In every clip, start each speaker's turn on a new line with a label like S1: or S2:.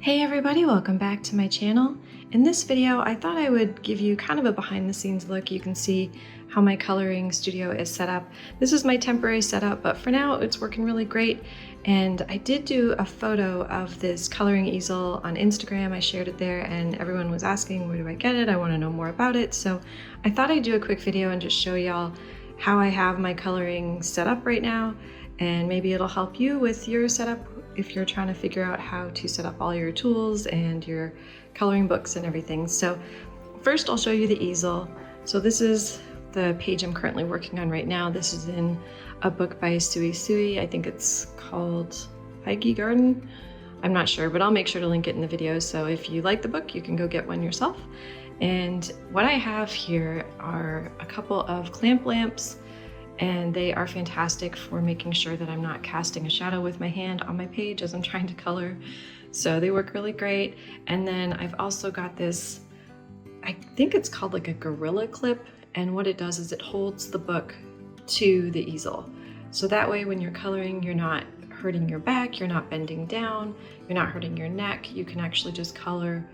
S1: Hey everybody, welcome back to my channel. In this video, I thought I would give you kind of a behind the scenes look. You can see how my coloring studio is set up. This is my temporary setup, but for now it's working really great. And I did do a photo of this coloring easel on Instagram. I shared it there and everyone was asking, where do I get it? I want to know more about it. So I thought I'd do a quick video and just show y'all how I have my coloring set up right now. And maybe it'll help you with your setup if you're trying to figure out how to set up all your tools and your coloring books and everything. So first I'll show you the easel. So this is the page I'm currently working on right now. This is in a book by Sui Sui. I think it's called Pikey Garden. I'm not sure, but I'll make sure to link it in the video. So if you like the book, you can go get one yourself. And what I have here are a couple of clamp lamps, and they are fantastic for making sure that I'm not casting a shadow with my hand on my page as I'm trying to color. So they work really great. And then I've also got this, I think it's called like a gorilla clip. And what it does is it holds the book to the easel. So that way when you're coloring, you're not hurting your back, you're not bending down, you're not hurting your neck. You can actually just color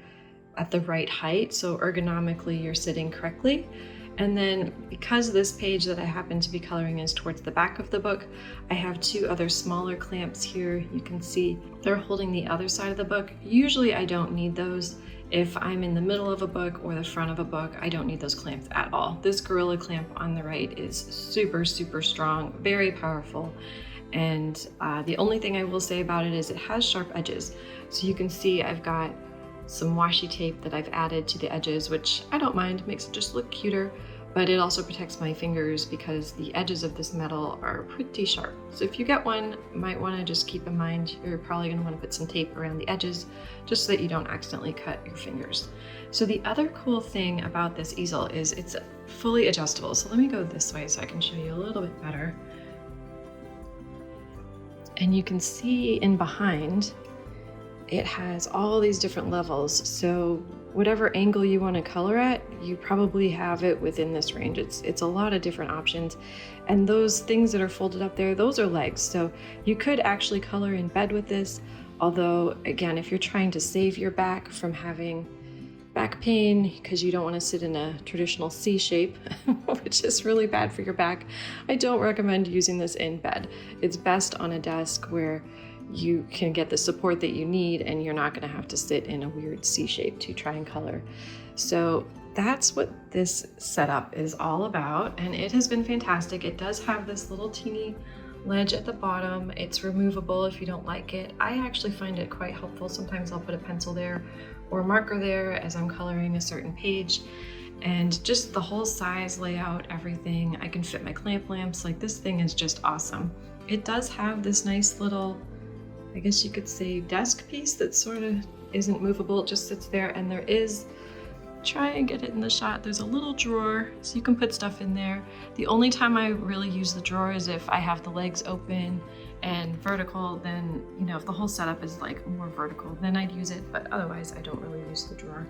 S1: at the right height. So ergonomically, you're sitting correctly. And then because this page that I happen to be coloring is towards the back of the book, I have two other smaller clamps here. You can see they're holding the other side of the book. Usually I don't need those. If I'm in the middle of a book or the front of a book, I don't need those clamps at all. This gorilla clamp on the right is super, super strong, very powerful. And the only thing I will say about it is it has sharp edges. So you can see I've got some washi tape that I've added to the edges, which I don't mind, makes it just look cuter, but it also protects my fingers because the edges of this metal are pretty sharp. So if you get one, you might want to just keep in mind you're probably going to want to put some tape around the edges just so that you don't accidentally cut your fingers. So the other cool thing about this easel is it's fully adjustable. So let me go this way so I can show you a little bit better. And you can see in behind, it has all these different levels. So whatever angle you want to color at, you probably have it within this range. It's a lot of different options. And those things that are folded up there, those are legs. So you could actually color in bed with this. Although again, if you're trying to save your back from having back pain because you don't want to sit in a traditional C shape, which is really bad for your back, I don't recommend using this in bed. It's best on a desk where you can get the support that you need and you're not going to have to sit in a weird C shape to try and color. So that's what this setup is all about, and it has been fantastic. It does have this little teeny ledge at the bottom. It's removable if you don't like it. I actually find it quite helpful. Sometimes I'll put a pencil there or a marker there as I'm coloring a certain page. And just the whole size, layout, everything. I can fit my clamp lamps. Like, this thing is just awesome. It does have this nice little, I guess you could say, desk piece that sort of isn't movable, it just sits there. And there is, try and get it in the shot, there's a little drawer so you can put stuff in there. The only time I really use the drawer is if I have the legs open and vertical, then, you know, if the whole setup is like more vertical, then I'd use it, but otherwise I don't really use the drawer.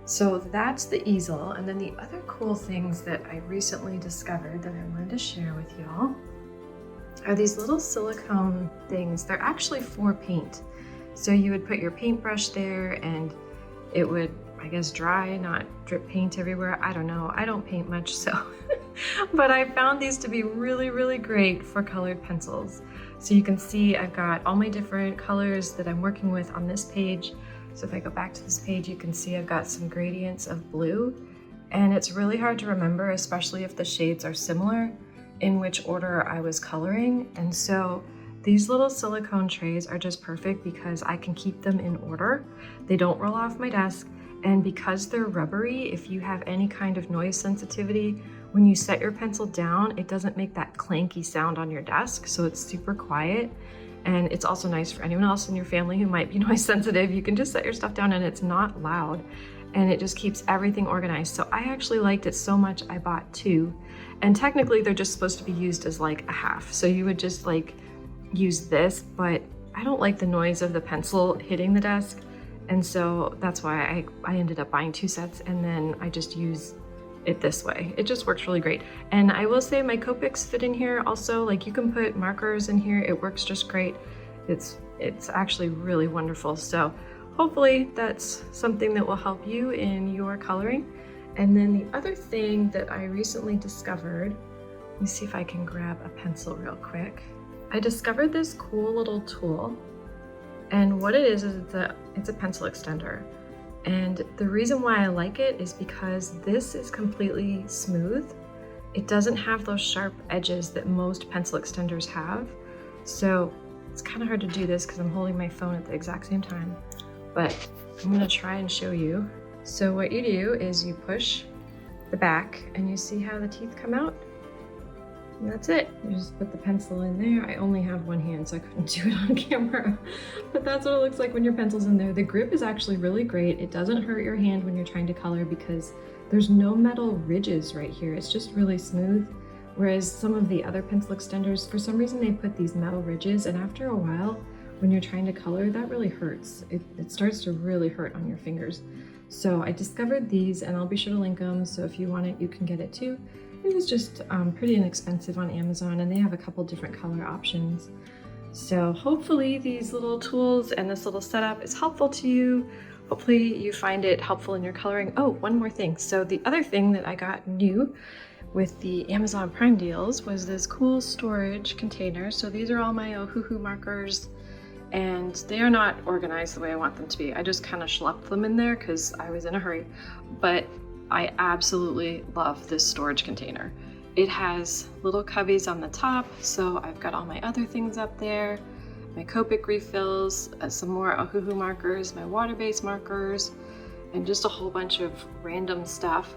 S1: So that's the easel. And then the other cool things that I recently discovered that I wanted to share with y'all are these little silicone things. They're actually for paint. So you would put your paintbrush there and it would, I guess, dry, not drip paint everywhere. I don't know, I don't paint much, so. But I found these to be really, really great for colored pencils. So you can see I've got all my different colors that I'm working with on this page. So if I go back to this page, you can see I've got some gradients of blue, and it's really hard to remember, especially if the shades are similar, in which order I was coloring. And so these little silicone trays are just perfect because I can keep them in order. They don't roll off my desk. And because they're rubbery, if you have any kind of noise sensitivity, when you set your pencil down, it doesn't make that clanky sound on your desk. So it's super quiet. And it's also nice for anyone else in your family who might be noise sensitive. You can just set your stuff down and it's not loud. And it just keeps everything organized. So I actually liked it so much I bought two. And technically they're just supposed to be used as like a half. So you would just like use this, but I don't like the noise of the pencil hitting the desk. And so that's why I ended up buying two sets, and then I just use it this way. It just works really great. And I will say my Copics fit in here also. Like, you can put markers in here. It works just great. It's actually really wonderful. So hopefully that's something that will help you in your coloring. And then the other thing that I recently discovered, let me see if I can grab a pencil real quick. I discovered this cool little tool, and what it is it's a pencil extender. And the reason why I like it is because this is completely smooth. It doesn't have those sharp edges that most pencil extenders have. So it's kind of hard to do this because I'm holding my phone at the exact same time, but I'm gonna try and show you. So what you do is you push the back and you see how the teeth come out? And that's it. You just put the pencil in there. I only have one hand, so I couldn't do it on camera, but that's what it looks like when your pencil's in there. The grip is actually really great. It doesn't hurt your hand when you're trying to color because there's no metal ridges right here. It's just really smooth. Whereas some of the other pencil extenders, for some reason they put these metal ridges, and after a while, when you're trying to color, that really hurts. It starts to really hurt on your fingers. So I discovered these, and I'll be sure to link them, so if you want it, you can get it too. It was just pretty inexpensive on Amazon, and they have a couple different color options. So hopefully these little tools and this little setup is helpful to you. Hopefully you find it helpful in your coloring. Oh, one more thing. So the other thing that I got new with the Amazon Prime deals was this cool storage container. So these are all my Ohuhu markers, and they are not organized the way I want them to be. I just kind of schlepped them in there because I was in a hurry, but I absolutely love this storage container. It has little cubbies on the top, so I've got all my other things up there, my Copic refills, some more Ohuhu markers, my water-based markers, and just a whole bunch of random stuff.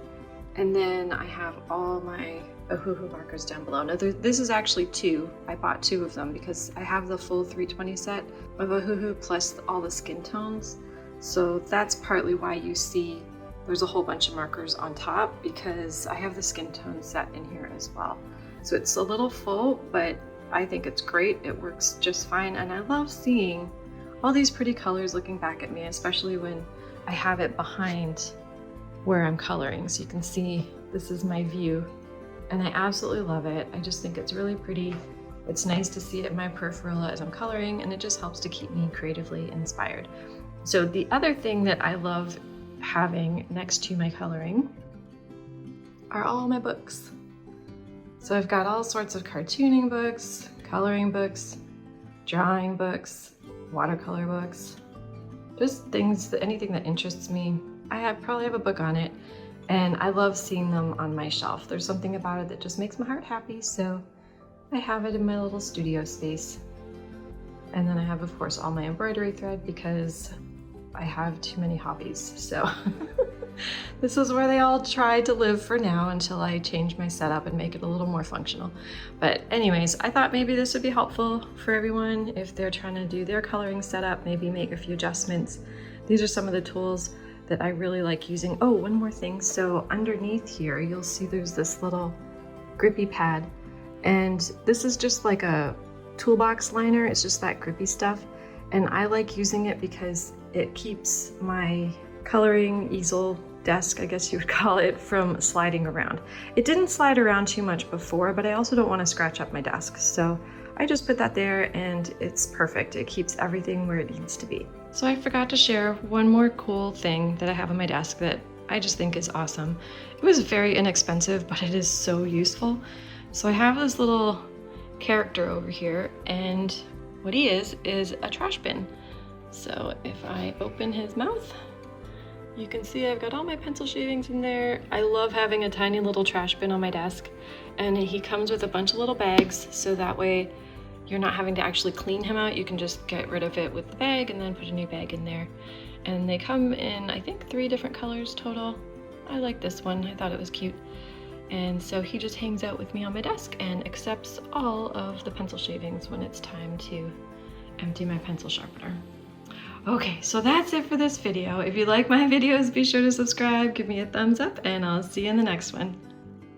S1: And then I have all my Ohuhu markers down below. Now this is actually two. I bought two of them because I have the full 320 set of Ohuhu plus all the skin tones. So that's partly why you see there's a whole bunch of markers on top, because I have the skin tone set in here as well. So it's a little full, but I think it's great. It works just fine. And I love seeing all these pretty colors looking back at me, especially when I have it behind where I'm coloring. So you can see this is my view, and I absolutely love it. I just think it's really pretty. It's nice to see it in my peripheral as I'm coloring, and it just helps to keep me creatively inspired. So the other thing that I love having next to my coloring are all my books. So I've got all sorts of cartooning books, coloring books, drawing books, watercolor books, just things, anything that interests me. I probably have a book on it, and I love seeing them on my shelf. There's something about it that just makes my heart happy, so I have it in my little studio space. And then I have, of course, all my embroidery thread because I have too many hobbies. So this is where they all try to live for now until I change my setup and make it a little more functional. But anyways, I thought maybe this would be helpful for everyone if they're trying to do their coloring setup, maybe make a few adjustments. These are some of the tools that I really like using. Oh, one more thing. So underneath here, you'll see there's this little grippy pad, and this is just like a toolbox liner. It's just that grippy stuff. And I like using it because it keeps my coloring easel desk, I guess you would call it, from sliding around. It didn't slide around too much before, but I also don't want to scratch up my desk. So I just put that there, and it's perfect. It keeps everything where it needs to be. So I forgot to share one more cool thing that I have on my desk that I just think is awesome. It was very inexpensive, but it is so useful. So I have this little character over here, and what he is a trash bin. So if I open his mouth, you can see I've got all my pencil shavings in there. I love having a tiny little trash bin on my desk, and he comes with a bunch of little bags, so that way you're not having to actually clean him out. You can just get rid of it with the bag and then put a new bag in there. And they come in, I think, 3 different colors total. I like this one. I thought it was cute. And so he just hangs out with me on my desk and accepts all of the pencil shavings when it's time to empty my pencil sharpener. Okay, so that's it for this video. If you like my videos, be sure to subscribe, give me a thumbs up, and I'll see you in the next one.